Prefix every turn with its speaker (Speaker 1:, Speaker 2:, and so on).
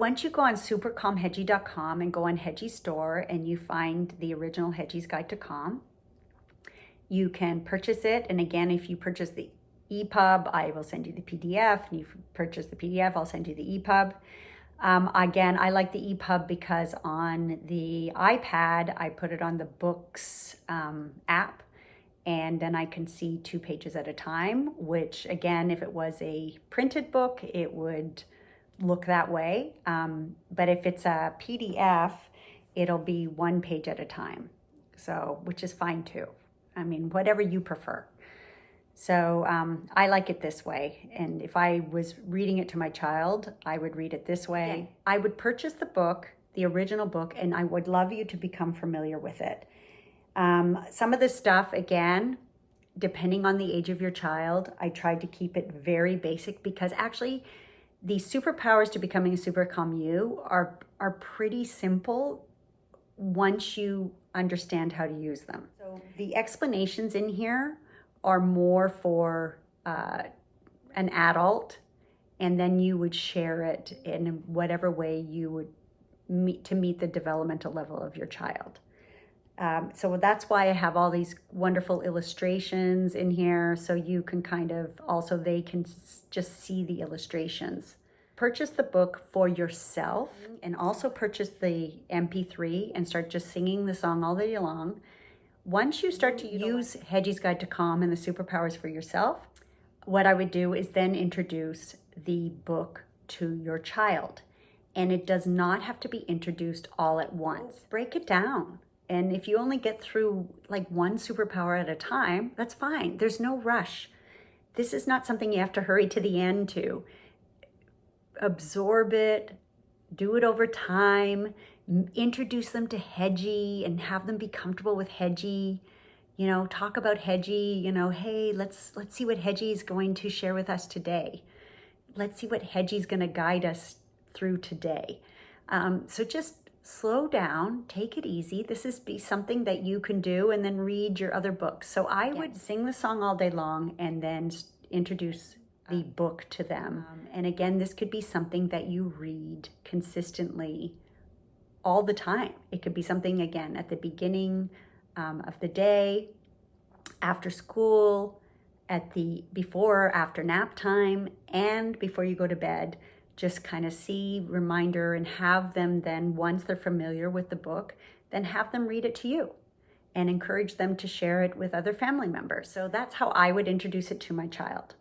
Speaker 1: Once you go on supercalmhedgy.com and go on Hedgy store and you find the original Hedgy's Guide to Calm, you can purchase it. And again, if you purchase the EPUB, I will send you the PDF. And if you purchase the PDF, I'll send you the EPUB. Again, I like the EPUB because on the iPad, I put it on the Books app, and then I can see 2 pages at a time, which again, if it was a printed book, it would look that way. But if it's a PDF, it'll be 1 page at a time. So, which is fine too. I mean, whatever you prefer. So I like it this way. And if I was reading it to my child, I would read it this way. Yeah. I would purchase the book, the original book, and I would love you to become familiar with it. Some of the stuff, again, depending on the age of your child, I tried to keep it very basic because actually the superpowers to becoming a super calm you are pretty simple once you understand how to use them. So the explanations in here are more for an adult, and then you would share it in whatever way you would meet the developmental level of your child. So that's why I have all these wonderful illustrations in here, so you can kind of also, they can just see the illustrations. Purchase the book for yourself and also purchase the MP3 and start just singing the song all day long. Once you start to use Hedgy's Guide to Calm and the superpowers for yourself, what I would do is then introduce the book to your child. And it does not have to be introduced all at once. Break it down. And if you only get through like 1 superpower at a time, that's fine. There's no rush. This is not something you have to hurry to the end to. Absorb it, do it over time, introduce them to Hedgy and have them be comfortable with Hedgy. You know, talk about Hedgy, you know, hey, let's see what Hedgy is going to share with us today. Let's see what Hedgy is going to guide us through today. So just slow down, take it easy. This is something that you can do and then read your other books. So I would sing the song all day long and then introduce the book to them. And again, this could be something that you read consistently all the time. It could be something, again, at the beginning of the day, after school, before or after nap time, and before you go to bed. Just kind of see, reminder, and have them then, once they're familiar with the book, then have them read it to you and encourage them to share it with other family members. So that's how I would introduce it to my child.